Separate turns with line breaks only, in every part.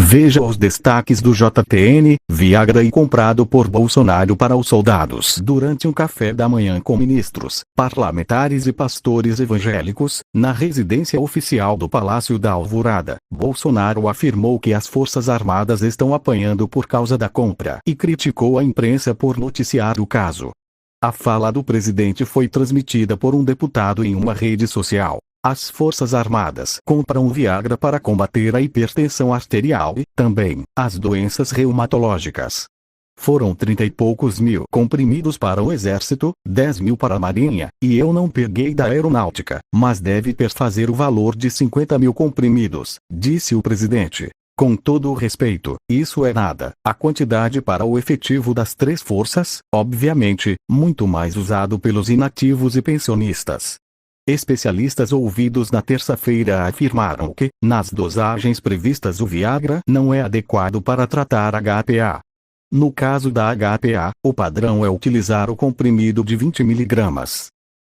Veja os destaques do JTN: Viagra e comprado por Bolsonaro para os soldados. Durante um café da manhã com ministros, parlamentares e pastores evangélicos, na residência oficial do Palácio da Alvorada, Bolsonaro afirmou que as Forças Armadas estão apanhando por causa da compra e criticou a imprensa por noticiar o caso. A fala do presidente foi transmitida por um deputado em uma rede social. As Forças Armadas compram Viagra para combater a hipertensão arterial e, também, as doenças reumatológicas. Foram 30 e poucos mil comprimidos para o Exército, 10 mil para a Marinha, e eu não peguei da Aeronáutica, mas deve perfazer o valor de 50 mil comprimidos, disse o presidente. Com todo o respeito, isso é nada. A quantidade para o efetivo das três forças, obviamente, muito mais usado pelos inativos e pensionistas. Especialistas ouvidos na terça-feira afirmaram que, nas dosagens previstas, o Viagra não é adequado para tratar HPA. No caso da HPA, o padrão é utilizar o comprimido de 20 mg.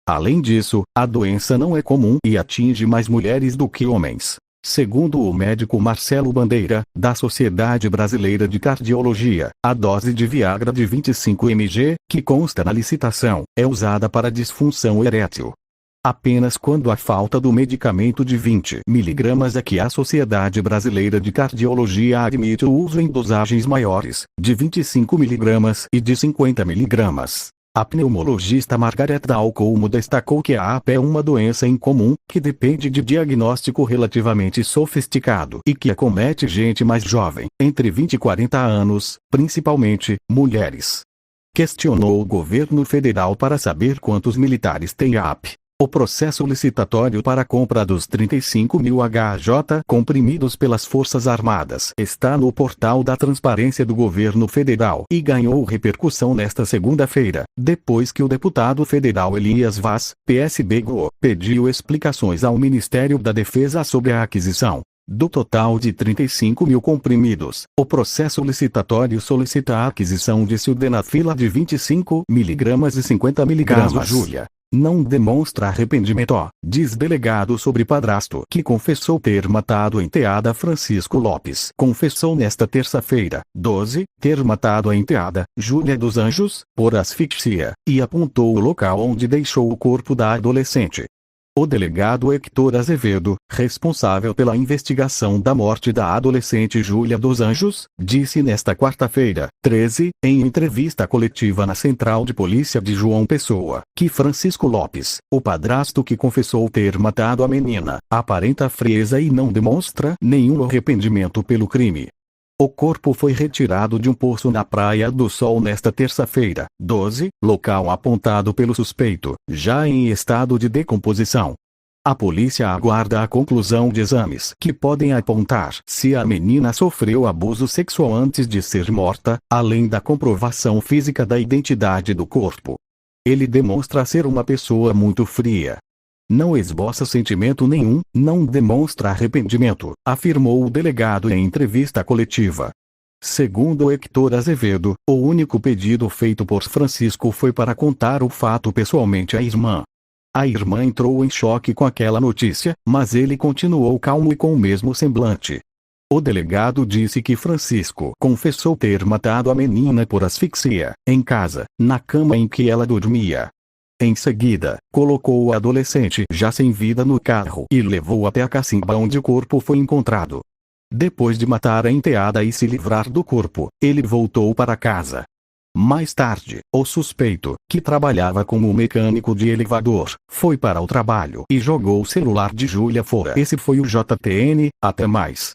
Além disso, a doença não é comum e atinge mais mulheres do que homens. Segundo o médico Marcelo Bandeira, da Sociedade Brasileira de Cardiologia, a dose de Viagra de 25 mg, que consta na licitação, é usada para disfunção erétil. Apenas quando há falta do medicamento de 20 mg é que a Sociedade Brasileira de Cardiologia admite o uso em dosagens maiores, de 25 mg e de 50 mg. A pneumologista Margaret Dalcomo destacou que a AP é uma doença incomum, que depende de diagnóstico relativamente sofisticado e que acomete gente mais jovem, entre 20 e 40 anos, principalmente, mulheres. Questionou o governo federal para saber quantos militares tem a AP. O processo licitatório para a compra dos 35 mil HJ comprimidos pelas Forças Armadas está no portal da Transparência do Governo Federal e ganhou repercussão nesta segunda-feira, depois que o deputado federal Elias Vaz, PSB-GO, pediu explicações ao Ministério da Defesa sobre a aquisição. Do total de 35 mil comprimidos, o processo licitatório solicita a aquisição de sildenafila de 25 mg e 50 mg. Júlia não demonstra arrependimento, diz delegado sobre padrasto que confessou ter matado a enteada. Francisco Lopes confessou nesta terça-feira, 12, ter matado a enteada, Júlia dos Anjos, por asfixia, e apontou o local onde deixou o corpo da adolescente. O delegado Hector Azevedo, responsável pela investigação da morte da adolescente Júlia dos Anjos, disse nesta quarta-feira, 13, em entrevista coletiva na Central de Polícia de João Pessoa, que Francisco Lopes, o padrasto que confessou ter matado a menina, aparenta frieza e não demonstra nenhum arrependimento pelo crime. O corpo foi retirado de um poço na Praia do Sol nesta terça-feira, 12, local apontado pelo suspeito, já em estado de decomposição. A polícia aguarda a conclusão de exames que podem apontar se a menina sofreu abuso sexual antes de ser morta, além da comprovação física da identidade do corpo. Ele demonstra ser uma pessoa muito fria. Não esboça sentimento nenhum, não demonstra arrependimento, afirmou o delegado em entrevista coletiva. Segundo Hector Azevedo, o único pedido feito por Francisco foi para contar o fato pessoalmente à irmã. A irmã entrou em choque com aquela notícia, mas ele continuou calmo e com o mesmo semblante. O delegado disse que Francisco confessou ter matado a menina por asfixia, em casa, na cama em que ela dormia. Em seguida, colocou o adolescente já sem vida no carro e levou até a cacimba onde o corpo foi encontrado. Depois de matar a enteada e se livrar do corpo, ele voltou para casa. Mais tarde, o suspeito, que trabalhava como mecânico de elevador, foi para o trabalho e jogou o celular de Júlia fora. Esse foi o JTN, até mais.